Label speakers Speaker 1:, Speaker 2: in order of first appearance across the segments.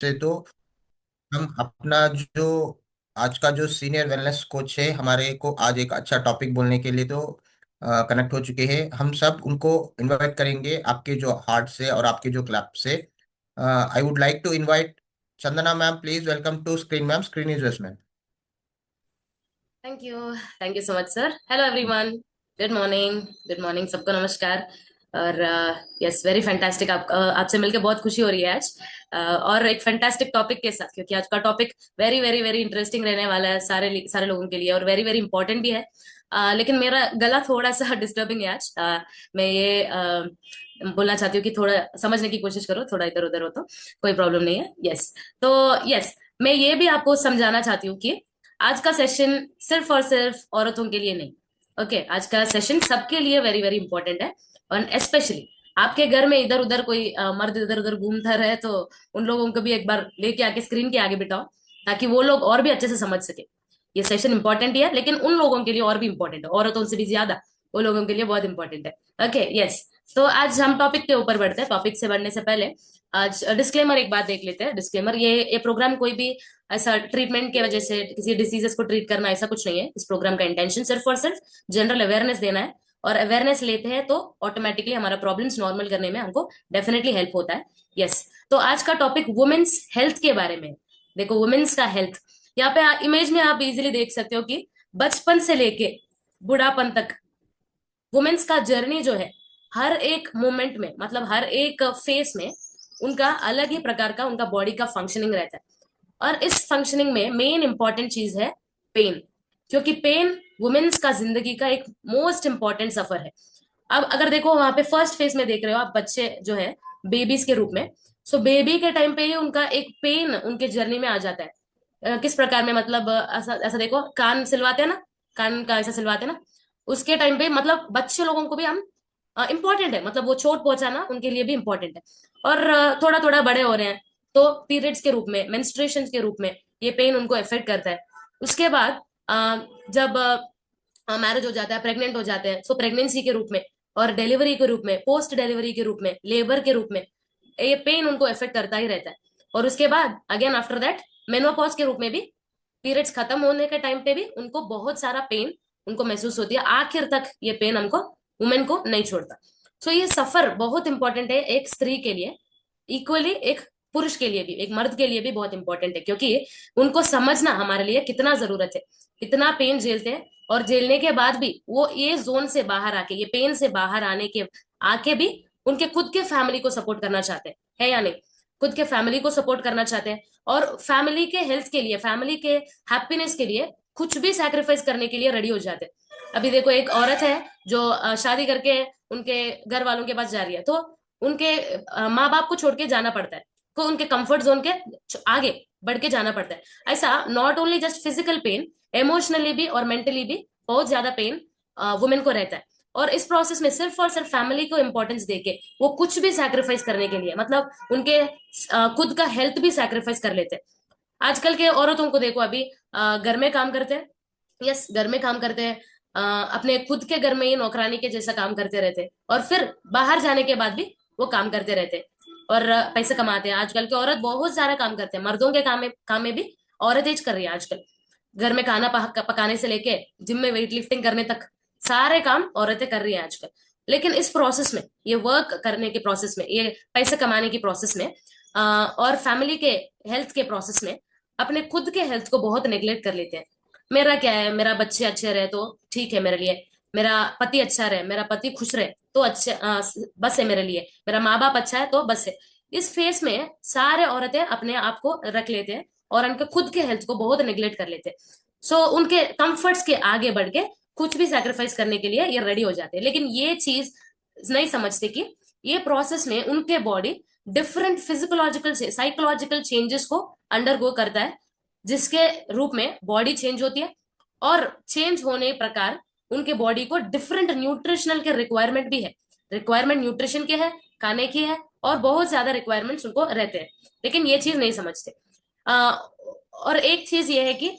Speaker 1: से तो हम अपना जो आज का जो सीनियर वेलनेस कोच है हमारे को आज एक अच्छा टॉपिक बोलने के लिए तो कनेक्ट हो चुके हैं। हम सब उनको इनवाइट करेंगे आपके जो हार्ट से और आपके जो क्लैप से। I would like to invite Chandana ma'am, please welcome to screen ma'am, screen is yours ma'am.
Speaker 2: Thank you. Thank you so much sir. Hello everyone. Good morning. Good morning सबको नमस्कार। और यस, वेरी फैंटास्टिक। आपसे मिलकर बहुत खुशी हो रही है आज। और एक फैंटास्टिक टॉपिक के साथ, क्योंकि आज का topic very very very interesting रहने वाला है सारे सारे लोगों के लिए, और वेरी वेरी इंपॉर्टेंट भी है। लेकिन मेरा गला थोड़ा सा डिस्टर्बिंग है आज। मैं ये बोलना चाहती हूँ कि थोड़ा समझने की कोशिश करो, थोड़ा इधर उधर हो तो कोई प्रॉब्लम नहीं है। यस। तो यस, मैं ये भी आपको समझाना चाहती हूँ कि आज का सेशन सिर्फ और सिर्फ औरतों के लिए नहीं। ओके, आज का सेशन सबके लिए वेरी वेरी इंपॉर्टेंट है। और स्पेशली आपके घर में इधर उधर कोई मर्द इधर उधर घूमता रहे तो उन लोगों को भी एक बार लेके आके स्क्रीन के आगे बिठाओ, ताकि वो लोग और भी अच्छे से समझ सके। ये सेशन इंपॉर्टेंट ही है, लेकिन उन लोगों के लिए और भी इंपॉर्टेंट है, औरतों से भी ज्यादा वो लोगों के लिए बहुत इंपॉर्टेंट है। Okay, yes. तो आज हम टॉपिक के ऊपर बढ़ते हैं। टॉपिक से बढ़ने से पहले आज डिस्क्लेमर एक बात देख लेते हैं। डिस्क्लेमर, ये प्रोग्राम कोई भी ऐसा ट्रीटमेंट की वजह से किसी डिसीजेस को ट्रीट करना ऐसा कुछ नहीं है। इस प्रोग्राम का इंटेंशन सिर्फ और सिर्फ जनरल अवेयरनेस देना है। और अवेयरनेस लेते हैं तो ऑटोमेटिकली हमारा प्रॉब्लम्स नॉर्मल करने में हमको डेफिनेटली हेल्प होता है। यस। तो आज का टॉपिक वुमेन्स हेल्थ के बारे में है। देखो, वुमेन्स का हेल्थ, यहाँ पे इमेज में आप इजीली देख सकते हो कि बचपन से लेके बुढ़ापन तक वुमेन्स का जर्नी जो है, हर एक मोमेंट में, मतलब हर एक फेस में उनका अलग ही प्रकार का उनका बॉडी का फंक्शनिंग रहता है। और इस फंक्शनिंग में मेन इंपॉर्टेंट चीज है पेन। क्योंकि पेन वुमेन्स का जिंदगी का एक मोस्ट इंपॉर्टेंट सफर है। अब अगर देखो, वहां पे फर्स्ट फेज में देख रहे हो आप, बच्चे जो है बेबीज के रूप में। सो बेबी के टाइम पे ही उनका एक पेन उनके जर्नी में आ जाता है। किस प्रकार में, मतलब ऐसा ऐसा देखो, कान सिलवाते हैं ना, कान का ऐसा सिलवाते हैं ना, उसके टाइम पे मतलब बच्चे लोगों को भी हम इंपॉर्टेंट है, मतलब वो चोट पहुंचाना उनके लिए भी इंपॉर्टेंट है। और थोड़ा थोड़ा बड़े हो रहे हैं तो पीरियड्स के रूप में, मेंस्ट्रुएशन के रूप में ये पेन उनको इफेक्ट करता है। उसके बाद जब मैरिज हो जाता है, प्रेग्नेंट हो जाते हैं, सो प्रेगनेंसी के रूप में और डिलीवरी के रूप में, पोस्ट डिलीवरी के रूप में, लेबर के रूप में ये पेन उनको इफेक्ट करता ही रहता है। और उसके बाद अगेन आफ्टर दैट मेनोपॉज के रूप में भी, पीरियड्स खत्म होने के टाइम पे भी उनको बहुत सारा पेन उनको महसूस होती है। आखिर तक ये पेन हमको, वुमेन को नहीं छोड़ता। सो ये सफर बहुत इंपॉर्टेंट है एक स्त्री के लिए, इक्वली एक पुरुष के लिए भी, एक मर्द के लिए भी बहुत इंपॉर्टेंट है। क्योंकि उनको समझना हमारे लिए कितना जरूरत है। इतना पेन झेलते हैं और झेलने के बाद भी वो ये जोन से बाहर आके, ये पेन से बाहर आने के आके भी उनके खुद के फैमिली को सपोर्ट करना चाहते हैं, है या नहीं? खुद के फैमिली को सपोर्ट करना चाहते हैं और फैमिली के हेल्थ के लिए, फैमिली के हैप्पीनेस के लिए कुछ भी सैक्रिफाइस करने के लिए रेडी हो जाते हैं। अभी देखो, एक औरत है जो शादी करके उनके घर वालों के पास जा रही है, तो उनके माँ बाप को छोड़ के जाना पड़ता है, को उनके कंफर्ट जोन के आगे बढ़ के जाना पड़ता है। ऐसा not only just physical pain, emotionally भी और मेंटली भी बहुत ज्यादा पेन वुमेन को रहता है। और इस प्रोसेस में सिर्फ और सिर्फ फैमिली को इंपॉर्टेंस देके वो कुछ भी सैक्रिफाइस करने के लिए, मतलब उनके खुद का हेल्थ भी सैक्रिफाइस कर लेते हैं। आजकल के औरतों को देखो, अभी घर में काम करते हैं। यस, घर में काम करते हैं। अपने खुद के घर में ही नौकरानी के जैसा काम करते रहते हैं, और फिर बाहर जाने के बाद भी वो काम करते रहते हैं और पैसे कमाते हैं। आजकल की औरत बहुत सारा काम करते हैं, मर्दों के काम में भी औरतें ही कर रही है आजकल। घर में खाना पकाने से लेके जिम में वेट लिफ्टिंग करने तक सारे काम औरतें कर रही है आजकल। लेकिन इस प्रोसेस में, ये वर्क करने के प्रोसेस में, ये पैसे कमाने की प्रोसेस में, और फैमिली के हेल्थ के प्रोसेस में अपने खुद के हेल्थ को बहुत नेग्लेक्ट कर लेते हैं। मेरा क्या है, मेरा बच्चे अच्छे रहे तो ठीक है मेरे लिए, मेरा पति अच्छा रहे, मेरा पति खुश रहे तो अच्छे, बस है मेरे लिए, मेरा माँ बाप अच्छा है तो बस है। इस फेस में सारे औरतें अपने आप को रख लेते हैं और उनके खुद के हेल्थ को बहुत नेग्लेक्ट कर लेते हैं। सो उनके कंफर्ट्स के आगे बढ़ के कुछ भी सैक्रिफाइस करने के लिए ये रेडी हो जाते हैं। लेकिन ये चीज नहीं समझते कि ये प्रोसेस में उनके बॉडी डिफरेंट फिजियोलॉजिकल से साइकोलॉजिकल चेंजेस को अंडरगो करता है, जिसके रूप में बॉडी चेंज होती है। और चेंज होने प्रकार उनके बॉडी को डिफरेंट न्यूट्रिशनल के रिक्वायरमेंट भी है। रिक्वायरमेंट न्यूट्रिशन के है, खाने की है, और बहुत ज्यादा रिक्वायरमेंट्स उनको रहते हैं। लेकिन ये चीज नहीं समझते। और एक चीज ये है कि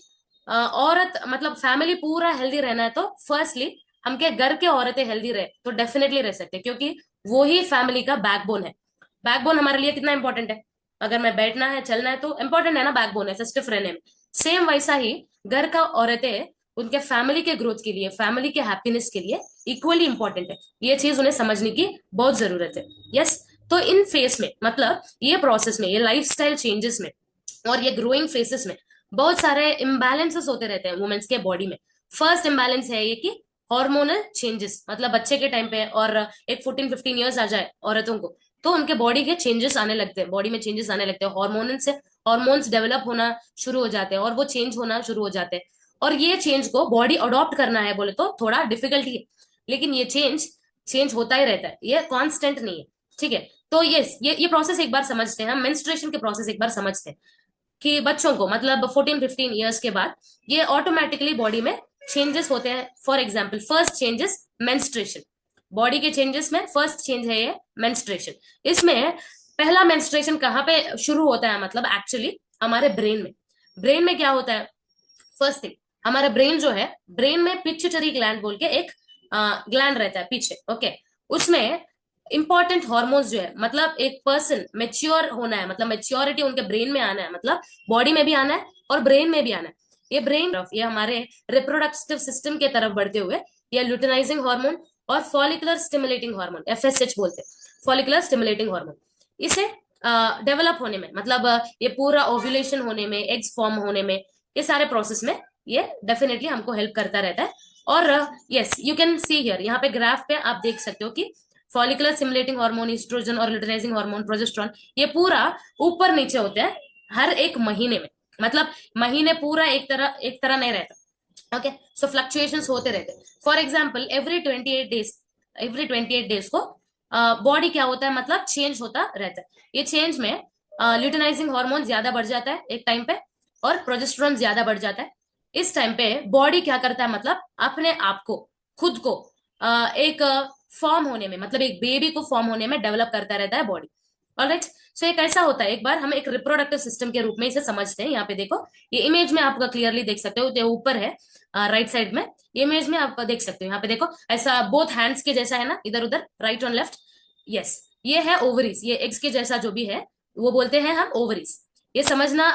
Speaker 2: औरत, मतलब फैमिली पूरा हेल्दी रहना है तो फर्स्टली हमके घर के औरतें हेल्दी रहे तो डेफिनेटली रह सकते हैं, क्योंकि वो ही फैमिली का बैकबोन है। बैकबोन हमारे लिए कितना इंपॉर्टेंट है? अगर मैं बैठना है चलना है तो इंपॉर्टेंट है ना, बैकबोन ऐसा स्टिफ रहने में। सेम वैसा ही घर का औरतें उनके फैमिली के ग्रोथ के लिए, फैमिली के हैप्पीनेस के लिए इक्वली इंपॉर्टेंट है। ये चीज उन्हें समझने की बहुत जरूरत है। यस। तो इन फेस में, मतलब ये प्रोसेस में, ये लाइफस्टाइल चेंजेस में और ये ग्रोइंग फेसेस में बहुत सारे इम्बैलेंसेस होते रहते हैं वुमेन्स के बॉडी में। फर्स्ट इम्बैलेंस है ये कि हार्मोनल चेंजेस, मतलब बच्चे के टाइम पे और एक 14-15 ईयर्स आ जाए औरतों को, तो उनके बॉडी के चेंजेस आने लगते हैं, बॉडी में चेंजेस आने लगते हैं, हार्मोन से हार्मोन्स डेवलप होना शुरू हो जाते हैं और वो चेंज होना शुरू हो जाते हैं। और ये चेंज को बॉडी अडॉप्ट करना है बोले तो थोड़ा डिफिकल्टी है, लेकिन ये चेंज चेंज होता ही रहता है, ये कांस्टेंट नहीं है। ठीक है। तो ये प्रोसेस एक बार समझते हैं हम, मेंस्ट्रुएशन के प्रोसेस एक बार समझते हैं कि बच्चों को मतलब 14-15 ईयर्स के बाद ये ऑटोमेटिकली बॉडी में चेंजेस होते हैं। For example first changes menstruation, body के चेंजेस में फर्स्ट चेंज है ये मेंस्ट्रुएशन। इसमें पहला मेंस्ट्रुएशन कहाँ पे शुरू होता है, मतलब एक्चुअली हमारे ब्रेन में। ब्रेन में क्या होता है, फर्स्ट थिंग, हमारा ब्रेन जो है, ब्रेन में पिट्यूटरी ग्लैंड बोल के एक ग्लैंड रहता है पीछे। ओके। उसमें इंपॉर्टेंट हॉर्मोन्स जो है, मतलब एक पर्सन मेच्योर होना है, मतलब मेच्योरिटी उनके ब्रेन में आना है, मतलब बॉडी में भी आना है और ब्रेन में भी आना है। ये ब्रेन, ये हमारे रिप्रोडक्टिव सिस्टम के तरफ बढ़ते हुए ये ल्यूटिनाइजिंग हार्मोन और फॉलिकुलर स्टिमुलेटिंग हार्मोन, एफएसएच बोलते हैं, फॉलिकुलर स्टिमुलेटिंग हार्मोन, इसे डेवलप होने में, मतलब ये पूरा ओव्यूलेशन होने में, एग्स फॉर्म होने में, ये सारे प्रोसेस में ये डेफिनेटली हमको हेल्प करता रहता है। और yes, you can see here, यहाँ पे ग्राफ पे आप देख सकते हो कि फॉलिकुलर स्टिमुलेटिंग हार्मोन, ईस्ट्रोजन और ल्यूटिनाइजिंग हार्मोन, प्रोजेस्टेरॉन, ये पूरा ऊपर नीचे होते हैं हर एक महीने में, मतलब महीने पूरा एक तरह नहीं रहता। ओके। सो फ्लक्चुएशंस होते रहते हैं। For example every 28 days, every 28 days को बॉडी क्या होता है, मतलब चेंज होता रहता है। ये चेंज में ल्यूटिनाइजिंग हार्मोन ज्यादा बढ़ जाता है एक टाइम पे और प्रोजेस्टेरॉन ज्यादा बढ़ जाता है। इस टाइम पे बॉडी क्या करता है, मतलब अपने आप को, खुद को एक फॉर्म होने में, मतलब एक बेबी को फॉर्म होने में डेवलप करता रहता है बॉडी। ऑलराइट। सो ये कैसा होता है, एक बार हम एक रिप्रोडक्टिव सिस्टम के रूप में इसे समझते हैं। यहाँ पे देखो, ये इमेज में आपका क्लियरली देख सकते हो, ये ऊपर है राइट साइड में, ये इमेज में आप देख सकते हो। यहाँ पे देखो ऐसा बोथ हैंड्स के जैसा है ना, इधर उधर, राइट और लेफ्ट। यस। ये है ओवरीज, ये एग्स के जैसा जो भी है वो बोलते हैं हम ओवरीज। ये समझना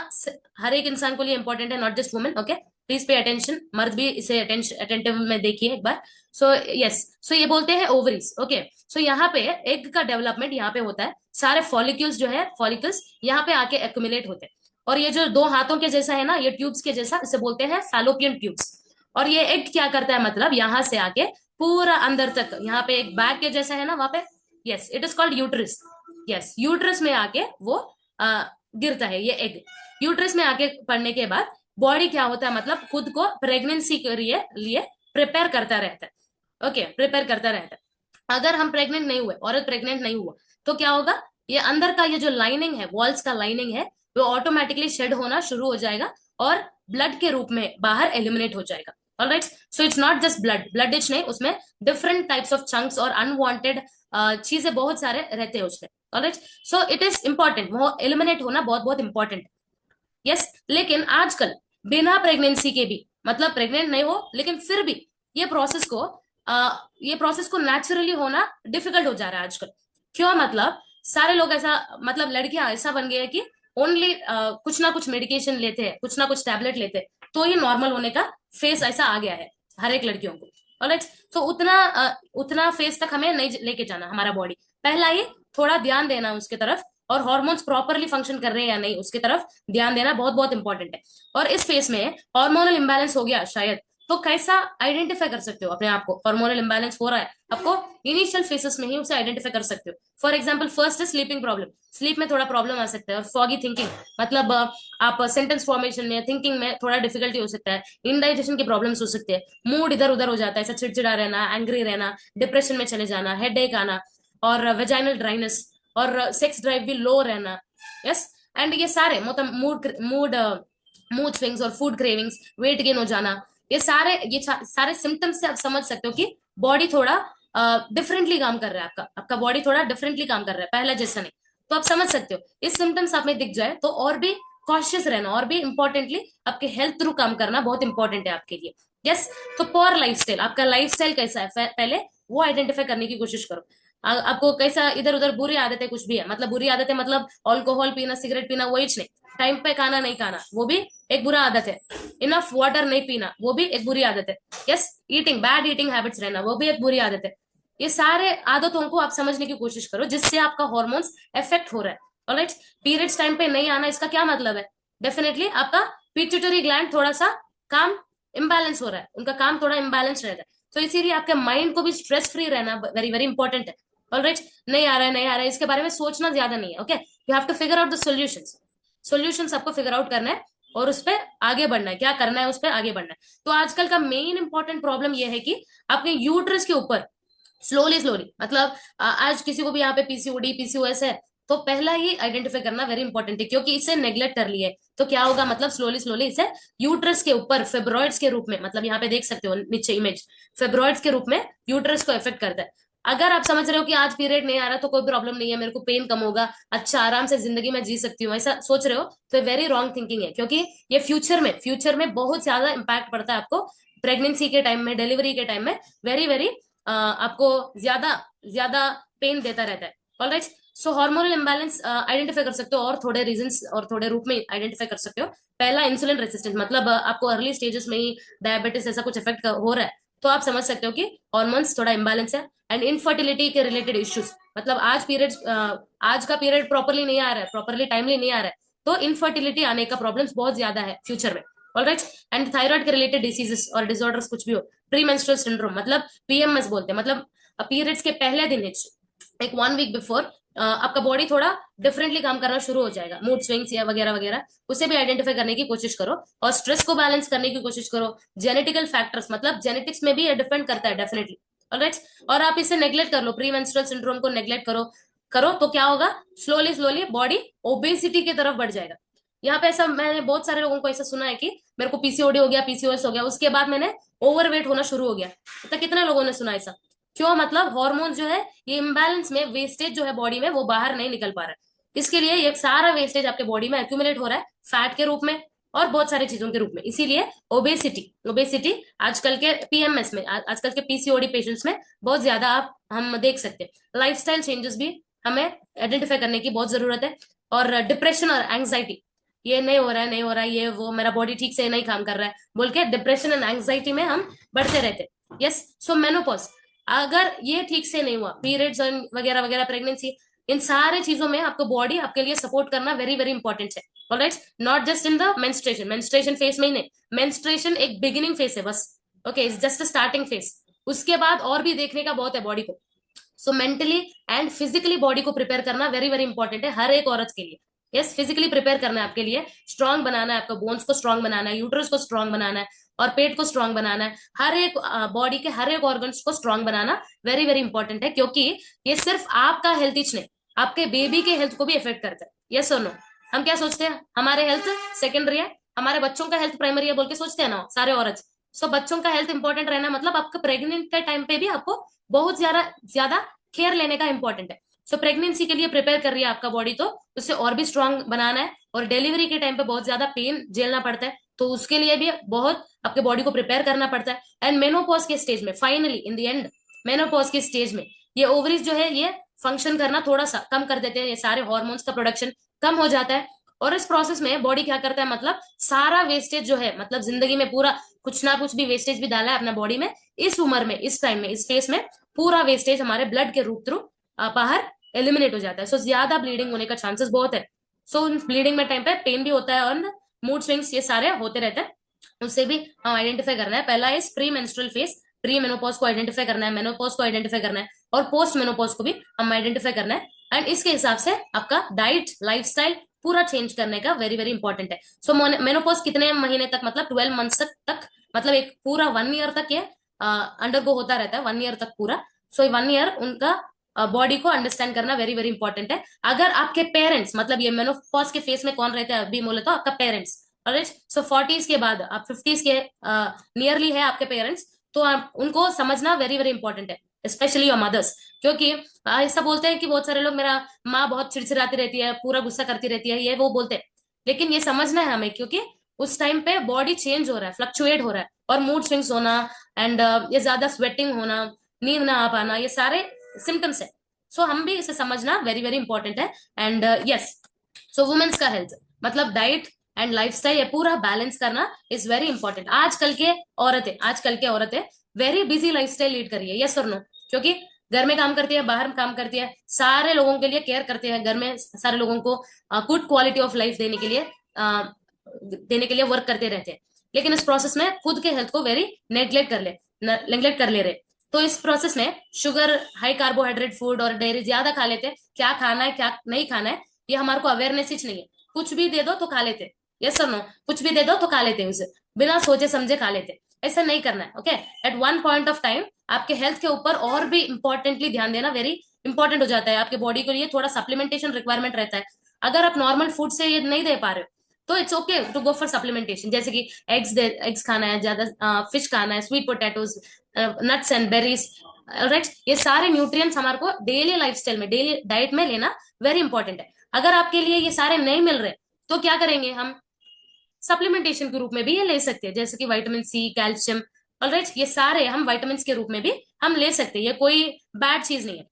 Speaker 2: हर एक इंसान को लिए इंपॉर्टेंट है, not just women. Okay. Please pay attention, मर्द भी इसे अटेंटिव में देखिए एक बार। सो यस, सो ये बोलते हैं ओवरीज। ओके। सो यहाँ पे एग का डेवलपमेंट यहाँ पे होता है, सारे फॉलिक्यूल्स जो है, फॉलिकल्स यहाँ पे आके एक्यूमुलेट होते हैं। और ये जो दो हाथों के जैसा है ना, ये ट्यूब्स के जैसा, इसे बोलते हैं फैलोपियन ट्यूब्स। और ये एग क्या करता है, मतलब यहाँ से आके पूरा अंदर तक, यहाँ पे एक बैग के जैसा है ना वहां पे, yes, it is called uterus. Yes, uterus में आके वो आ, गिरता है ये एग। यूट्रस में आके पड़ने के बाद बॉडी क्या होता है, मतलब खुद को प्रेगनेंसी के लिए प्रिपेयर करता रहता है। ओके, प्रिपेयर करता रहता है। अगर हम प्रेग्नेंट नहीं हुए, औरत प्रेग्नेंट नहीं हुआ, तो क्या होगा, ये अंदर का ये जो लाइनिंग है, वॉल्स का लाइनिंग है, वो ऑटोमेटिकली शेड होना शुरू हो जाएगा और ब्लड के रूप में बाहर एलिमिनेट हो जाएगा। Alright. So it's not just blood, blood etch नहीं, उसमें डिफरेंट टाइप्स ऑफ चंक्स और अनवांटेड चीजें बहुत सारे रहते हैं उसमें। Alright. So it is important, वो एलिमिनेट होना बहुत बहुत इंपॉर्टेंट है। यस। लेकिन आजकल बिना प्रेगनेंसी के भी, मतलब प्रेग्नेंट नहीं हो लेकिन फिर भी ये प्रोसेस को ये प्रोसेस को नेचुरली होना डिफिकल्ट हो जा रहा है आजकल। क्यों, मतलब सारे लोग ऐसा, मतलब लड़कियां ऐसा बन गई है कि ओनली कुछ ना कुछ मेडिकेशन लेते हैं, कुछ ना कुछ टैबलेट लेते हैं, तो ये नॉर्मल होने का फेस ऐसा आ गया है हर एक लड़कियों को। ऑलराइट। तो उतना फेस तक हमें नहीं लेके जाना हमारा बॉडी। पहला ये थोड़ा ध्यान देना उसके तरफ, और हार्मोन्स प्रॉपरली फंक्शन कर रहे हैं या नहीं उसकी तरफ ध्यान देना बहुत बहुत इंपॉर्टेंट है। और इस फेस में हार्मोनल इंबैलेंस हो गया शायद, तो कैसा आइडेंटिफाई कर सकते हो अपने आप को, हार्मोनल इंबैलेंस हो रहा है आपको, इनिशियल फेसेस में ही उसे आइडेंटिफाई कर सकते हो। फॉर एग्जांपल फर्स्ट है स्लीपिंग प्रॉब्लम, स्लीप में थोड़ा प्रॉब्लम आ सकता है, और फॉगी थिंकिंग, मतलब आप सेंटेंस फॉर्मेशन में, थिंकिंग में थोड़ा डिफिकल्टी हो सकता है, इनडाइजेशन की प्रॉब्लम्स हो सकती है, मूड इधर उधर हो जाता है, ऐसा चिड़चिड़ा रहना, एंग्री रहना, डिप्रेशन में चले जाना, हेडेक आना, और वेजाइनल ड्राइनेस, और सेक्स ड्राइव भी लो रहना। यस। एंड ये सारे मतलब मूड मूड मूड स्विंग्स और फूड क्रेविंग्स, वेट गेन हो जाना, ये सारे सिम्टम्स से आप समझ सकते हो कि बॉडी थोड़ा डिफरेंटली काम कर रहा है, आपका आपका बॉडी थोड़ा डिफरेंटली काम कर रहा है, पहला जैसा नहीं। तो आप समझ सकते हो, इस सिम्टम्स आप में दिख जाए तो और भी कॉशियस रहना, और भी इंपॉर्टेंटली आपके हेल्थ थ्रू काम करना बहुत इंपॉर्टेंट है आपके लिए। यस। तो पुअर लाइफस्टाइल, आपका लाइफस्टाइल कैसा है पहले वो आइडेंटिफाई करने की कोशिश करो। आपको कैसा इधर उधर बुरी आदतें कुछ भी है, मतलब बुरी आदतें मतलब अल्कोहल पीना, सिगरेट पीना, वही नहीं, टाइम पे खाना नहीं खाना वो भी एक बुरा आदत है, इनफ वाटर नहीं पीना वो भी एक बुरी आदत है, yes, eating bad eating habits रहना वो भी एक बुरी आदत है। ये सारे आदतों को आप समझने की कोशिश करो जिससे आपका हॉर्मोन्स इफेक्ट हो रहा है। ऑलराइट, पीरियड्स टाइम पे नहीं आना इसका क्या मतलब है? डेफिनेटली आपका पिट्यूटरी ग्लैंड थोड़ा सा काम इम्बैलेंस हो रहा है, उनका काम थोड़ा इम्बैलेंस रहता है, तो इसीलिए आपके माइंड को भी स्ट्रेस फ्री रहना वेरी वेरी इंपॉर्टेंट है। ऑलराइट, नहीं आ रहा है नहीं आ रहा है इसके बारे में सोचना ज्यादा नहीं है, okay, you have to figure out the solutions. Solutions आपको फिगर आउट करना है और उस पर आगे बढ़ना है, क्या करना है उस पर आगे बढ़ना है। तो आजकल का मेन इंपॉर्टेंट प्रॉब्लम यह है कि आपके यूट्रस के ऊपर स्लोली स्लोली, मतलब आज किसी को भी यहाँ पे पीसीओडी पीसीओएस है, तो पहला ही आइडेंटिफाई करना वेरी इंपॉर्टेंट है, क्योंकि इसे नेग्लेक्ट कर लिए तो क्या होगा, मतलब स्लोली स्लोली इसे यूट्रस के ऊपर फेब्रॉइड्स के रूप में, मतलब यहाँ पे देख सकते हो नीचे इमेज, फेब्रॉइड्स के रूप में यूट्रस को इफेक्ट करता है। अगर आप समझ रहे हो कि आज पीरियड नहीं आ रहा तो कोई प्रॉब्लम नहीं है, मेरे को पेन कम होगा, अच्छा आराम से जिंदगी में जी सकती हूँ, ऐसा सोच रहे हो तो वेरी रॉन्ग थिंकिंग है, क्योंकि ये फ्यूचर में बहुत ज्यादा इंपैक्ट पड़ता है आपको, प्रेगनेंसी के टाइम में, डिलीवरी के टाइम में वेरी वेरी आपको ज्यादा ज्यादा पेन देता रहता है। ऑलराइट, सो हार्मोनल इम्बैलेंस आइडेंटिफाई कर सकते हो और थोड़े रीजंस और थोड़े रूप में आइडेंटिफाई कर सकते हो। पहला इंसुलिन रेसिस्टेंस, मतलब आपको अर्ली स्टेजेस में ही डायबिटीज ऐसा कुछ इफेक्ट हो रहा है, तो आप समझ सकते हो कि हॉर्मोन्स थोड़ा इम्बैलेंस है। एंड इनफर्टिलिटी के रिलेटेड इश्यूज, मतलब आज का पीरियड प्रॉपरली नहीं आ रहा है, प्रॉपरली टाइमली नहीं आ रहा है, तो इनफर्टिलिटी आने का प्रॉब्लम्स बहुत ज्यादा है फ्यूचर में। ऑलराइट, एंड थायराइड के रिलेटेड डिसीजेस और डिसऑर्डर्स कुछ भी हो, प्री मेंस्ट्रुअल सिंड्रोम, मतलब पीएमएस बोलते हैं, मतलब पीरियड्स के पहले दिन, एक 1 वीक बिफोर आपका बॉडी थोड़ा डिफरेंटली काम करना शुरू हो जाएगा, मूड स्विंग्स या वगैरह वगैरह, उसे भी आइडेंटिफाई करने की कोशिश करो और स्ट्रेस को बैलेंस करने की कोशिश करो। जेनेटिकल फैक्टर्स, मतलब जेनेटिक्स में भी डिपेंड करता है डेफिनेटली। ऑलराइट, और आप इसे नेग्लेक्ट कर लो, प्री मेंस्ट्रुअल सिंड्रोम को नेग्लेक्ट करो करो तो क्या होगा, स्लोली स्लोली बॉडी ओबेसिटी की तरफ बढ़ जाएगा। यहाँ पे ऐसा मैंने बहुत सारे लोगों को ऐसा सुना है कि मेरे को पीसीओडी हो गया, पीसीओएस हो गया, उसके बाद मैंने ओवरवेट होना शुरू हो गया, तो कितने लोगों ने सुना ऐसा? क्यों? मतलब हार्मोन जो है ये इम्बैलेंस में, वेस्टेज जो है बॉडी में वो बाहर नहीं निकल पा रहा है, इसके लिए ये सारा वेस्टेज आपके बॉडी में एक्यूमुलेट हो रहा है फैट के रूप में और बहुत सारी चीजों के रूप में, इसीलिए ओबेसिटी ओबेसिटी आजकल के पीएमएस में, आजकल के पीसीओडी पेशेंट्स में बहुत ज्यादा आप हम देख सकते हैं। लाइफस्टाइल चेंजेस भी हमें आइडेंटिफाई करने की बहुत जरूरत है। और डिप्रेशन और एंग्जाइटी, ये नहीं हो रहा है नहीं हो रहा है, ये वो मेरा बॉडी ठीक से नहीं काम कर रहा है बोल के डिप्रेशन एंड एंग्जाइटी में हम बढ़ते रहते हैं। यस, सो मेनोपॉज, अगर ये ठीक से नहीं हुआ, पीरियड्स वगैरह वगैरह, प्रेगनेंसी, इन सारे चीजों में आपको बॉडी आपके लिए सपोर्ट करना वेरी वेरी इंपॉर्टेंट है। Alright, not just in the menstruation phase में ही नहीं, मेंस्ट्रुएशन एक बिगिनिंग फेज है बस, okay, it's just a starting phase, उसके बाद और भी देखने का बहुत है बॉडी को। सो मेंटली एंड फिजिकली बॉडी को प्रिपेयर करना वेरी वेरी इंपॉर्टेंट है हर एक औरत के लिए। यस, फिजिकली प्रिपेयर करना है आपके लिए, स्ट्रांग बनाना है, आपको बोन्स को स्ट्रांग बनाना है, यूट्रस को स्ट्रांग बनाना है और पेट को स्ट्रांग बनाना है, हर एक बॉडी के हर एक ऑर्गन्स को स्ट्रांग बनाना वेरी वेरी इंपॉर्टेंट है, क्योंकि ये सिर्फ आपका हेल्थ ही नहीं, आपके बेबी के हेल्थ को भी इफेक्ट करता है। यस और नो? हम क्या सोचते हैं, हमारे हेल्थ सेकेंडरी है, हमारे बच्चों का हेल्थ प्राइमरी है बोल के सोचते हैं ना सारे औरत। सो बच्चों का हेल्थ इंपॉर्टेंट रहना मतलब आपका प्रेग्नेंट के टाइम पे भी आपको बहुत ज्यादा ज्यादा केयर लेने का इंपॉर्टेंट है। सो प्रेगनेंसी के लिए प्रिपेयर कर रही है आपका बॉडी, तो उसे और भी स्ट्रांग बनाना है, और डिलीवरी के टाइम पे बहुत ज्यादा पेन झेलना पड़ता है, तो उसके लिए भी बहुत आपके बॉडी को प्रिपेयर करना पड़ता है। एंड मेनोपॉज के स्टेज में, finally in the end, menopause के स्टेज में ये ओवरीज जो है ये फंक्शन करना थोड़ा सा कम कर देते हैं, ये सारे हॉर्मोन्स का प्रोडक्शन कम हो जाता है, और इस प्रोसेस में बॉडी क्या करता है, मतलब सारा वेस्टेज जो है, मतलब जिंदगी में पूरा कुछ ना कुछ भी वेस्टेज भी डाला है अपना बॉडी में, इस उम्र में, इस टाइम में, इस फेस में पूरा वेस्टेज हमारे ब्लड के रूप थ्रू बाहर एलिमिनेट हो जाता है। सो ज्यादा ब्लीडिंग होने का चांसेस बहुत है। सो ब्लीडिंग में टाइम पे पेन भी होता है और मूड स्विंग्स ये सारे होते रहते हैं, उससे भी हम आइडेंटिफाई करना है। पहला इस pre menstrual phase, pre menopause को आइडेंटिफाई करना है, मेनोपॉज को आइडेंटिफाई करना है, और पोस्ट मेनोपॉज को भी हम आइडेंटिफाई करना है। एंड इसके हिसाब से आपका डाइट लाइफस्टाइल पूरा चेंज करने का वेरी वेरी इंपॉर्टेंट है। सो मेनोपॉज कितने महीने तक, मतलब 12 मंथ्स तक, मतलब एक पूरा 1 ईयर तक ये अंडरगो होता रहता है, 1 ईयर तक पूरा। सो 1 ईयर उनका बॉडी को अंडरस्टैंड करना वेरी वेरी इंपॉर्टेंट है। अगर आपके पेरेंट्स, मतलब ये मेनोपॉज के फेस में कौन रहता है अभी बोले तो आपका पेरेंट्स, ऑलराइट, सो 40s के बाद आप 50s के नियरली है आपके पेरेंट्स, तो आप उनको समझना वेरी वेरी इंपॉर्टेंट है, स्पेशली योर मदर्स, क्योंकि ऐसा बोलते हैं कि बहुत सारे लोग, मेरा माँ बहुत चिड़चिड़ाती रहती है, पूरा गुस्सा करती रहती है, ये वो बोलते हैं, लेकिन ये समझना है हमें, क्योंकि उस टाइम पे बॉडी चेंज हो रहा है, फ्लक्चुएट हो रहा है, और मूड स्विंग्स होना एंड ये ज्यादा स्वेटिंग होना, नींद ना आ पाना, ये सारे सिम्टम्स है। सो हम भी इसे समझना वेरी वेरी इंपॉर्टेंट है। एंड यस, सो वुमेन्स का हेल्थ मतलब डाइट एंड लाइफस्टाइल ये पूरा बैलेंस करना इज वेरी इंपॉर्टेंट। आजकल के औरतें वेरी बिजी लाइफस्टाइल लीड कर रही है, यस और नो? क्योंकि घर में काम करती है, बाहर काम करती है, सारे लोगों के लिए केयर करते हैं, घर में सारे लोगों को गुड क्वालिटी ऑफ लाइफ देने के लिए वर्क करते रहते हैं। लेकिन इस प्रोसेस में खुद के हेल्थ को वेरी नेग्लेक्ट कर ले रहे। तो इस प्रोसेस में शुगर, हाई कार्बोहाइड्रेट फूड और डेयरी ज्यादा खा लेते हैं। क्या खाना है क्या नहीं खाना है ये हमारे को अवेयरनेस ही नहीं है। कुछ भी दे दो तो खा लेते, यस और नो? कुछ भी दे दो तो खा लेते हैं, उसे बिना सोचे समझे खा लेते। ऐसा नहीं करना है, okay? At one point of time आपके हेल्थ के ऊपर और भी इंपॉर्टेंटली ध्यान देना वेरी इंपॉर्टेंट हो जाता है। आपके बॉडी के लिए थोड़ा सप्लीमेंटेशन रिक्वायरमेंट रहता है। अगर आप नॉर्मल फूड से ये नहीं दे पा रहे हो तो it's okay to go for supplementation, जैसे कि एग्स खाना है ज्यादा, फिश खाना है, sweet potatoes, nuts and berries, right? ये सारे न्यूट्रिएंट्स हमारे को डेली लाइफस्टाइल में, डेली डाइट में लेना वेरी इंपॉर्टेंट है। अगर आपके लिए ये सारे नहीं मिल रहे तो क्या करेंगे हम? सप्लीमेंटेशन के रूप में भी ये ले सकते हैं, जैसे कि विटामिन सी, कैल्शियम, ऑलराइट? ये सारे हम विटामिन के रूप में भी हम ले सकते हैं, ये कोई बैड चीज नहीं है।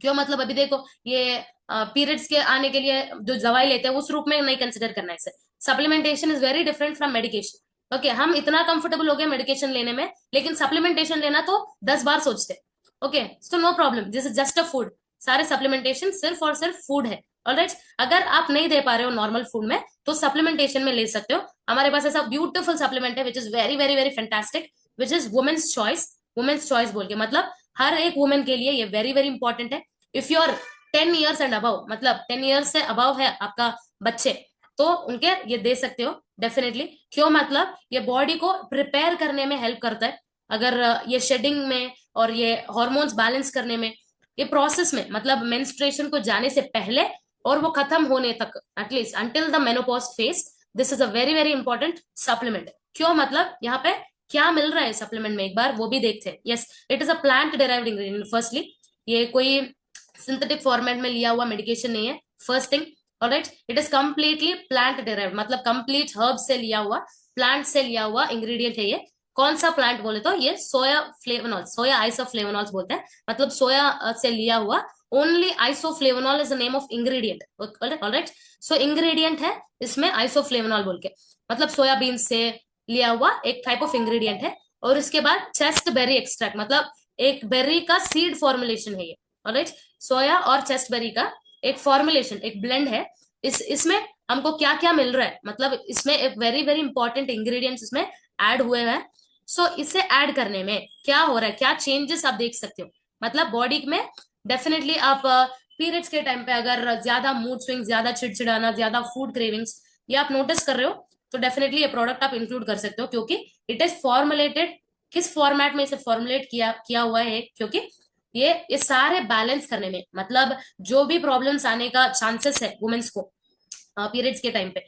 Speaker 2: क्यों? मतलब अभी देखो, ये पीरियड्स के आने के लिए जो दवाई लेते हैं उस रूप में नहीं कंसिडर करना है इसे। Supplementation is very different from medication, okay? हम इतना कंफर्टेबल हो गए मेडिकेशन लेने में, लेकिन सप्लीमेंटेशन लेना तो 10 बार सोचते। Okay, so no problem, this is just a food. सारे सप्लीमेंटेशन सिर्फ और सिर्फ फूड है, ऑलराइट? अगर आप नहीं दे पा रहे हो नॉर्मल फूड में तो सप्लीमेंटेशन में ले सकते हो। हमारे पास ऐसा ब्यूटीफुल सप्लीमेंट है which is very very very fantastic, which is women's choice. Women's choice बोल के मतलब हर एक वुमेन के लिए ये वेरी वेरी इंपॉर्टेंट है। If you are 10 years and above, मतलब 10 ईयर्स से अबव है आपका बच्चे, तो उनके ये दे सकते हो डेफिनेटली। क्यों? मतलब ये बॉडी को प्रिपेयर करने में हेल्प करता है। अगर ये शेडिंग में और ये हॉर्मोन्स बैलेंस करने में, ये प्रोसेस में, मतलब मेंस्ट्रुएशन को जाने से पहले और वो खत्म होने तक, at least until the menopause phase, this is a very very important supplement. क्यों? मतलब यहाँ पे क्या मिल रहा है सप्लीमेंट में, एक बार वो भी देखते हैं। Yes, it is a plant derived ingredient firstly, ये कोई सिंथेटिक फॉर्मेट में लिया हुआ मेडिकेशन नहीं है, first thing. Alright, it is completely plant derived, मतलब कंप्लीट हर्ब से लिया हुआ, प्लांट से लिया हुआ इंग्रेडिएंट है ये। कौन सा प्लांट बोले तो ये सोया फ्लेवोनॉल, सोया आइसोफ्लेवोनॉल्स बोलते हैं, मतलब सोया से लिया हुआ। Only isoflavonol is the name of ingredient, alright? So ingredient है इसमें आइसोफ्लेवोनॉल बोल के, मतलब सोयाबीन से लिया हुआ एक टाइप ऑफ इंग्रेडिएंट है। और इसके बाद चेस्ट बेरी एक्सट्रैक्ट, मतलब एक बेरी का सीड फॉर्मुलेशन है ये, ऑलराइट? सोया और चेस्ट बेरी का एक फॉर्मुलेशन, एक ब्लेंड है। इसमें हमको क्या क्या मिल रहा है, मतलब इसमें एक वेरी वेरी इंपॉर्टेंट इंग्रेडिएंट्स इसमें ऐड हुए हैं। सो इसे ऐड करने में क्या हो रहा है, क्या चेंजेस आप देख सकते हो, मतलब बॉडी में डेफिनेटली आप पीरियड्स के टाइम पे अगर ज्यादा मूड स्विंग, ज्यादा चिड़चिड़ाना, ज्यादा फूड क्रेविंग्स ये आप नोटिस कर रहे हो तो डेफिनेटली ये प्रोडक्ट आप इंक्लूड कर सकते हो, क्योंकि इट इज फॉर्मुलेटेड, किस फॉर्मेट में इसे फॉर्मुलेट किया किया हुआ है, क्योंकि ये सारे बैलेंस करने में, मतलब जो भी प्रॉब्लम्स आने का चांसेस है वुमेन्स को पीरियड्स के टाइम पे,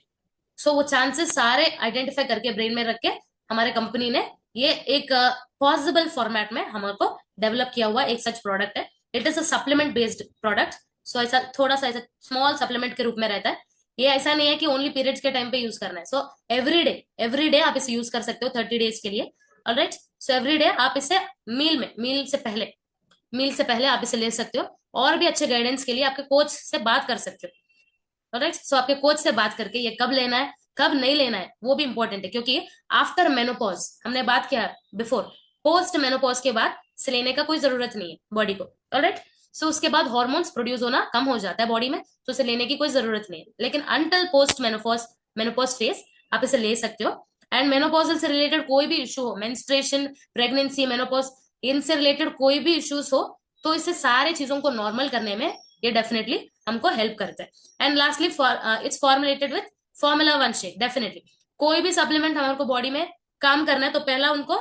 Speaker 2: सो वो चांसेस सारे आइडेंटिफाई करके ब्रेन में रख के हमारे कंपनी ने ये एक पॉसिबल फॉर्मेट में हमारे को डेवलप किया हुआ एक सच प्रोडक्ट है। It is a supplement based product. So ऐसा थोड़ा सा ऐसा स्मॉल सप्लीमेंट के रूप में रहता है। ये ऐसा नहीं है कि ओनली पीरियड्स के टाइम पे यूज करना है। सो एवरी डे आप इसे यूज कर सकते हो 30 डेज के लिए, ऑलराइट? सो एवरी डे आप इसे मील से पहले आप इसे ले सकते हो। और भी अच्छे गाइडेंस के लिए आपके कोच से बात कर सकते हो, राइट? सो आपके कोच से बात करके ये कब लेना है कब नहीं लेना है वो भी इंपॉर्टेंट है, क्योंकि आफ्टर मेनोपॉज हमने बात किया बिफोर, पोस्ट मेनोपॉज के बाद से लेने का कोई जरूरत नहीं है बॉडी को, ऑलराइट? सो उसके बाद हॉर्मोन्स प्रोड्यूस होना कम हो जाता है बॉडी में, तो इसे लेने की कोई जरूरत नहीं है। लेकिन until post menopause menopause phase आप इसे ले सकते हो। एंड मेनोपॉजल से रिलेटेड कोई भी इशू हो, मेंस्ट्रुएशन, प्रेगनेंसी, मेनोपॉज, इनसे रिलेटेड कोई भी इश्यूज हो, तो इसे सारे चीजों को नॉर्मल करने में ये डेफिनेटली हमको हेल्प करता है। And lastly it's formulated with Formula 1 shake. Definitely कोई भी सप्लीमेंट हमारे को बॉडी में काम करना है तो पहला उनको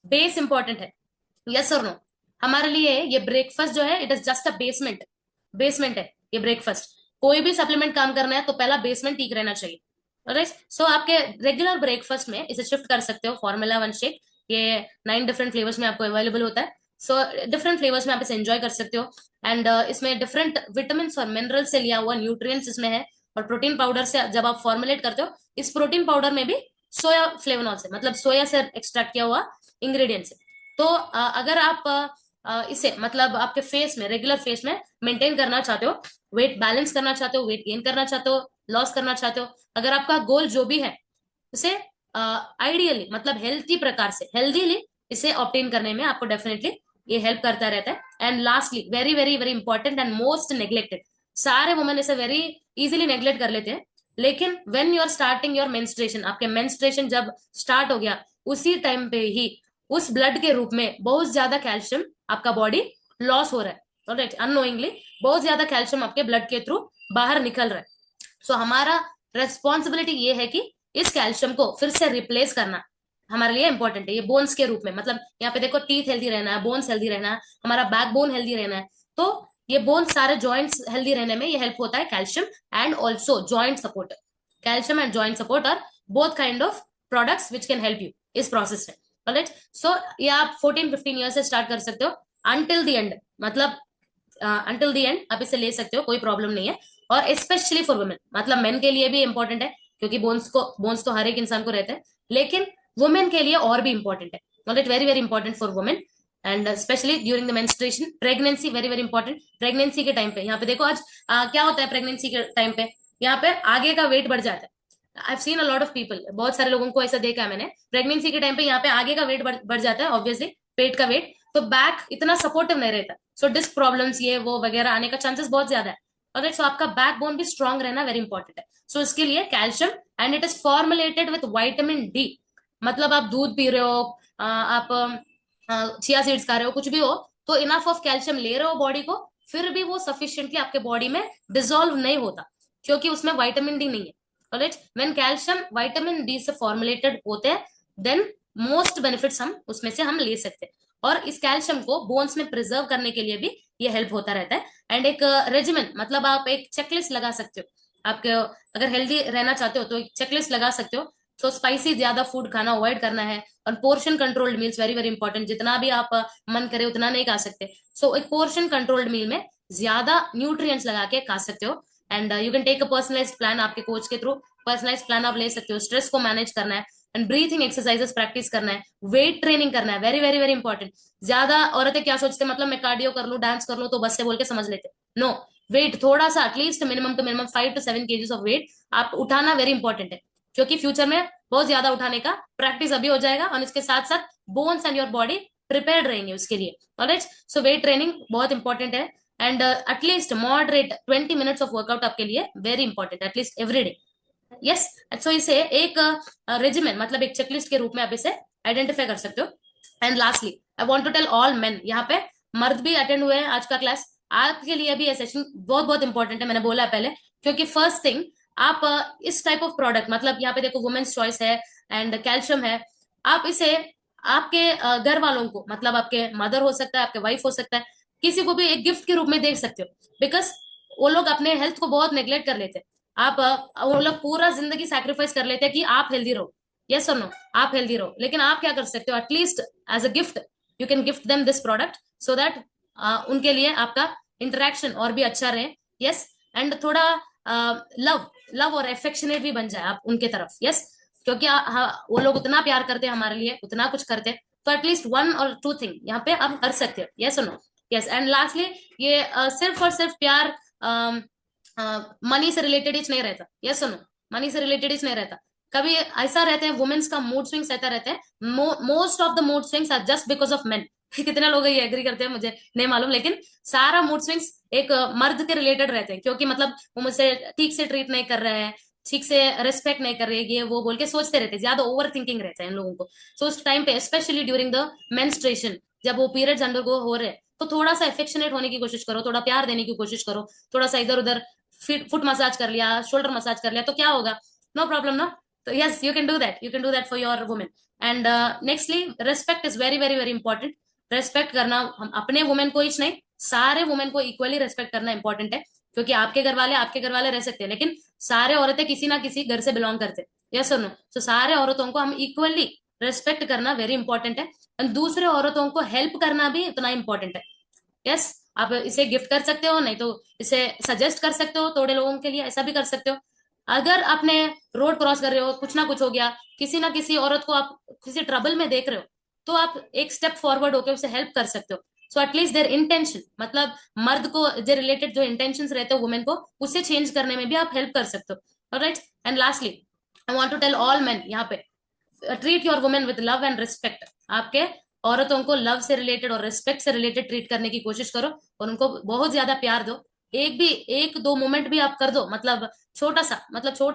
Speaker 2: बेस इंपॉर्टेंट है, यस और नो? हमारे लिए ये ब्रेकफास्ट जो है it is just a basement है ये ब्रेकफास्ट। कोई भी सप्लीमेंट काम करना है तो पहला बेसमेंट ठीक रहना चाहिए, राइट? सो आपके रेगुलर ब्रेकफास्ट में इसे शिफ्ट कर सकते हो Formula 1 शेक। ये 9 डिफरेंट फ्लेवर्स में आपको अवेलेबल होता है। सो डिफरेंट फ्लेवर्स में आप इसे एंजॉय कर सकते हो। एंड इसमें डिफरेंट विटामिन और मिनरल से लिया हुआ न्यूट्रिएंट्स इसमें है। और प्रोटीन पाउडर से जब आप फॉर्मुलेट करते हो, इस प्रोटीन पाउडर में भी सोया फ्लेवोनॉल से, मतलब सोया से एक्सट्रैक्ट किया हुआ इंग्रेडिएंट्स है। तो अगर आप इसे मतलब आपके फेस में, रेगुलर फेस में मेंटेन करना चाहते हो, वेट बैलेंस करना चाहते हो, वेट गेन करना चाहते हो, लॉस करना चाहते हो, अगर आपका गोल जो भी है उसे आइडियली मतलब हेल्थी प्रकार से, हेल्दीली इसे ऑब्टेन करने में आपको डेफिनेटली ये हेल्प करता रहता है। And lastly, very very very important and most neglected, सारे वुमेन इसे वेरी इजीली नेग्लेक्ट कर लेते हैं, लेकिन when you are starting your menstruation, आपके मेंस्ट्रुएशन जब स्टार्ट हो गया उसी टाइम पे ही उस ब्लड के रूप में बहुत ज्यादा कैल्शियम आपका बॉडी लॉस हो रहा है, ऑलराइट, अननोइंगली बहुत ज्यादा कैल्शियम आपके ब्लड के थ्रू बाहर निकल रहा है। सो हमारा रेस्पॉन्सिबिलिटी ये है कि इस कैल्शियम को फिर से रिप्लेस करना हमारे लिए इंपॉर्टेंट है, ये बोन्स के रूप में, मतलब यहाँ पे देखो टीथ हेल्दी रहना है, बोन्स हेल्दी रहना है, हमारा बैकबोन हेल्दी रहना है, तो ये बोन्स सारे जॉइंट्स हेल्दी रहने में ये हेल्प होता है calcium, and also joint support. Calcium and joint support are both kind of products which can help you इस प्रोसेस में, ऑलराइट। सो ये आप 14-15 ईयर से स्टार्ट कर सकते हो अंटिल द एंड, मतलब अंटिल द एंड आप इसे ले सकते हो, कोई प्रॉब्लम नहीं है। और स्पेशली फॉर वुमेन, मतलब मेन के लिए भी इंपॉर्टेंट है, क्योंकि बोन्स तो हर एक इंसान को रहते हैं, लेकिन वुमेन के लिए और भी इंपॉर्टेंट है, not very very important for women, and specially during the menstruation, pregnancy very very important. Pregnancy के टाइम पे यहाँ पे देखो आज क्या होता है प्रेगनेंसी के टाइम पे, यहाँ पे आगे का वेट बढ़ जाता है। I have seen a lot of people, बहुत सारे लोगों को ऐसा देखा है मैंने, प्रेगनेंसी के टाइम पे यहाँ पे आगे का वेट बढ़ जाता है, ऑब्वियसली पेट का वेट, तो बैक इतना सपोर्टिव नहीं रहता, सो डिस्क प्रॉब्लम्स ये वो वगैरह आने का चांसेस बहुत ज्यादा है, और सो आपका बैक बोन भी स्ट्रांग रहना वेरी इंपॉर्टेंट है। सो इसके लिए calcium, and it is formulated with vitamin D, मतलब आप दूध पी रहे हो, आप चिया सीड्स खा रहे हो, कुछ भी हो, तो इनफ ऑफ कैल्शियम ले रहे हो बॉडी को, फिर भी वो सफिशिएंटली आपके बॉडी में डिसॉल्व नहीं होता, क्योंकि उसमें विटामिन डी नहीं है, alright. When calcium vitamin D से फॉर्मुलेटेड होते हैं, देन मोस्ट बेनिफिट्स हम उसमें से हम ले सकते हैं, और इस कैल्शियम को बोन्स में प्रिजर्व करने के लिए भी ये हेल्प होता रहता है। एंड एक रेजिमेंट, मतलब आप एक चेकलिस्ट लगा सकते हो, आपके अगर हेल्दी रहना चाहते हो तो एक चेकलिस्ट लगा सकते हो। सो स्पाइसी ज्यादा फूड खाना अवॉइड करना है, और portion controlled meals very very important, जितना भी आप मन करे उतना नहीं खा सकते, सो एक पोर्शन कंट्रोल्ड मील में ज्यादा न्यूट्रिएंट्स लगा के खा सकते हो। And you can take a personalised plan, आपके कोच के थ्रू पर्सनलाइज्ड प्लान आप ले सकते हो, स्ट्रेस को मैनेज करना है, एंड ब्रीथिंग एक्सरसाइजेस प्रैक्टिस करना है, वेट ट्रेनिंग करना है, वेरी वेरी वेरी इंपॉर्टेंट। ज्यादा औरतें क्या सोचते हैं, मतलब मैं कार्डियो कर लूं, डांस कर लूं तो बस से बोल के समझ लेते, नो, वेट थोड़ा सा at least minimum two minimum 5 to 7 kgs of weight आप उठाना वेरी इंपॉर्टेंट है, क्योंकि फ्यूचर में बहुत ज्यादा उठाने का प्रैक्टिस अभी हो जाएगा, और इसके साथ साथ bones and your body prepared रहेंगे उसके लिए, ऑलराइट। सो वेट ट्रेनिंग बहुत इंपॉर्टेंट है, and at least moderate 20 minutes of workout आपके लिए very important, at least every day, yes. So इसे एक रेजिमेंट, मतलब एक चेकलिस्ट के रूप में आप इसे आइडेंटिफाई कर सकते हो। And lastly I want to tell all men, यहाँ पे मर्द भी अटेंड हुए हैं आज का क्लास, आपके लिए भी ये सेशन बहुत बहुत इंपॉर्टेंट है, मैंने बोला है पहले, क्योंकि फर्स्ट थिंग आप इस टाइप ऑफ प्रोडक्ट, मतलब यहाँ पे देखो वुमेन्स चॉइस है एंड कैल्शियम है, आप इसे आपके घर वालों को, मतलब आपके मदर हो सकता है, आपके वाइफ हो सकता है, किसी को भी एक गिफ्ट के रूप में दे सकते हो, बिकॉज वो लोग अपने हेल्थ को बहुत नेग्लेक्ट कर लेते हैं, आप वो लोग पूरा जिंदगी सैक्रिफाइस कर लेते हैं कि आप हेल्दी रहो, यस और नो, आप हेल्दी रहो, लेकिन आप क्या कर सकते हो, at least as a gift you can gift them this product, so that उनके लिए आपका इंटरेक्शन और भी अच्छा रहे, यस, एंड थोड़ा लव लव और एफेक्शनेट भी बन जाए आप उनके तरफ, यस, क्योंकि वो लोग उतना प्यार करते हैं हमारे लिए, उतना कुछ करते हैं, तो एटलीस्ट 1 or 2 थिंग यहाँ पे आप कर सकते हो, यस और नो, यस। एंड लास्टली ये सिर्फ और सिर्फ प्यार मनी से रिलेटेड ही नहीं रहता, यस सुनो, मनी से रिलेटेड ही नहीं रहता, कभी ऐसा रहता है वुमेन्स का मूड स्विंग्स ऐसा रहता है, most of the mood swings are just because of men. कितने लोग ये एग्री करते हैं मुझे नहीं मालूम, लेकिन सारा मूड स्विंग्स एक मर्द के रिलेटेड रहते हैं, क्योंकि मतलब वो मुझसे ठीक से ट्रीट नहीं कर रहे हैं, ठीक से रेस्पेक्ट नहीं कर रहे, ये वो बोल के सोचते रहते हैं, ज्यादा ओवर थिंकिंग रहता है इन लोगों को। सो उस टाइम पे स्पेशली ड्यूरिंग द मेंस्ट्रुएशन, जब वो पीरियड्स अंडर गो हो रहे हैं, तो थोड़ा सा एफेक्शनेट होने की कोशिश करो, थोड़ा प्यार देने की कोशिश करो, थोड़ा सा इधर उधर फुट मसाज कर लिया, शोल्डर मसाज कर लिया, तो क्या होगा, नो प्रॉब्लम ना, तो yes you can do that, you can do that for your women. And nextly respect is very very very important, respect करना, हम अपने वुमेन को ही नहीं, सारे वुमेन को इक्वली रेस्पेक्ट करना इंपॉर्टेंट है, क्योंकि आपके घर वाले रह सकते हैं, लेकिन सारे औरतें किसी ना किसी घर से बिलोंग करते हैं, यस और नो, तो सारे औरतों को हम इक्वली रेस्पेक्ट करना वेरी इंपॉर्टेंट है, और दूसरे औरतों को हेल्प करना भी उतना इंपॉर्टेंट है, यस। आप इसे गिफ्ट कर सकते हो, नहीं तो इसे सजेस्ट कर सकते हो थोड़े लोगों के लिए, ऐसा भी कर सकते हो। अगर आपने रोड क्रॉस कर रहे हो, कुछ ना कुछ हो गया, किसी ना किसी औरत को आप किसी ट्रबल में देख रहे हो, तो आप एक स्टेप फॉरवर्ड होकर उसे हेल्प कर सकते हो, सो एटलीस्ट देयर इंटेंशन, मतलब मर्द को जो रिलेटेड जो इंटेंशंस रहते हैं वुमेन को, उसे चेंज करने में भी आप हेल्प कर सकते हो। Right. And lastly I want to tell all men यहाँ पे, treat your women with love and respect. आपके औरतों को लव से रिलेटेड और रिस्पेक्ट से रिलेटेड ट्रीट करने की कोशिश करो, और उनको बहुत ज्यादा प्यार दो। एक भी, एक दो मोमेंट भी आप कर दो, मतलब छोटा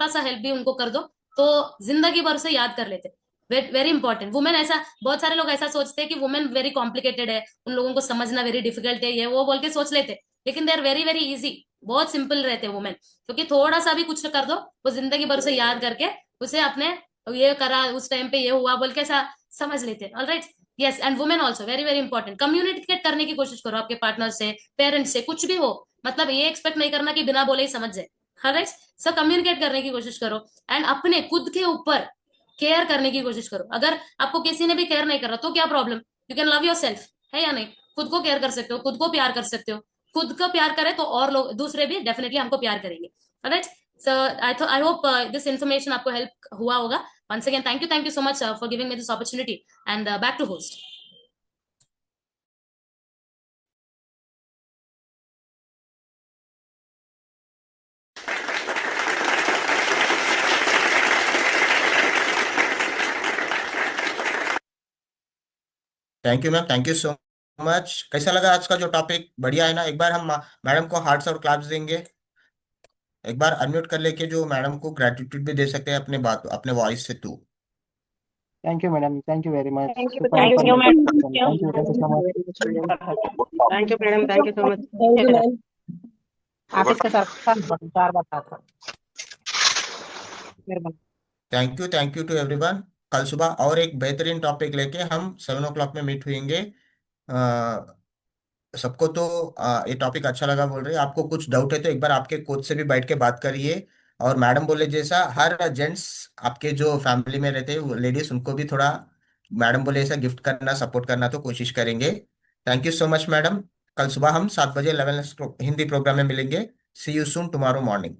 Speaker 2: सा हेल्प भी उनको कर दो, तो जिंदगी भर से याद कर लेते। Very important. वुमेन ऐसा, बहुत सारे लोग ऐसा सोचते हैं कि वुमेन वेरी कॉम्प्लिकेटेड है, उन लोगों को समझना वेरी डिफिकल्ट है, ये वो बोल के सोच लेते, लेकिन they are very very easy. बहुत सिंपल रहते हैं वुमेन, क्योंकि थोड़ा सा भी कुछ कर दो, वो जिंदगी भर उसे याद करके उसे अपने, ये करा उस टाइम पे, ये हुआ बोल के ऐसा समझ लेते हैं। Alright. Yes, and women also very very important, communicate करने की कोशिश करो आपके पार्टनर से, पेरेंट्स से, कुछ भी हो। मतलब ये एक्सपेक्ट नहीं करना कि बिना बोले ही समझ जाए। ऑलराइट। सब कम्युनिकेट करने की कोशिश करो, एंड अपने खुद के ऊपर केयर करने की कोशिश करो। अगर आपको किसी ने भी केयर नहीं कर रहा तो क्या problem, you can love your self, है या नहीं? खुद को केयर कर सकते हो, खुद को प्यार कर सकते हो। खुद को प्यार करे तो और लोग दूसरे भी डेफिनेटली हमको प्यार करेंगे। Right. So I hope this information आपको हेल्प हुआ होगा। once again thank you so much for giving me this opportunity, and back to host.
Speaker 1: Thank you ma'am, thank you so much. कैसा लगा आज का जो टॉपिक? बढ़िया है ना? एक बार हम मैडम को हार्ट्स और क्लैप्स देंगे। एक बार अनम्यूट कर लेके जो मैडम को ग्रेटिट्यूड भी दे सकते हैं अपने बात, अपने वॉइस से तू।
Speaker 3: Thank you, madam. Thank you very much.
Speaker 4: Thank you,
Speaker 3: Super
Speaker 4: thank
Speaker 5: Thank
Speaker 4: you,
Speaker 5: you,
Speaker 3: informative
Speaker 5: madam.
Speaker 4: madam.
Speaker 3: session.
Speaker 5: Thank
Speaker 3: Thank you. Thank you so much.
Speaker 4: Thank you, madam. Thank you so much.
Speaker 5: you, ma'am. Office के sir चार बात था। मेहरबानी।
Speaker 1: Thank you to everyone. कल सुबह और एक बेहतरीन टॉपिक लेके हम 7 o'clock में मीट हुएंगे। सबको तो ये टॉपिक अच्छा लगा बोल रहे हैं। आपको कुछ डाउट है तो एक बार आपके कोच से भी बैठ के बात करिए। और मैडम बोले जैसा हर जेंट्स आपके जो फैमिली में रहते हैं लेडीज, उनको भी थोड़ा मैडम बोले ऐसा गिफ्ट करना, सपोर्ट करना तो कोशिश करेंगे। Thank you so much madam. कल सुबह हम 7 बजे 11 हिंदी प्रोग्राम में मिलेंगे। सी यू सून टुमारो मॉर्निंग।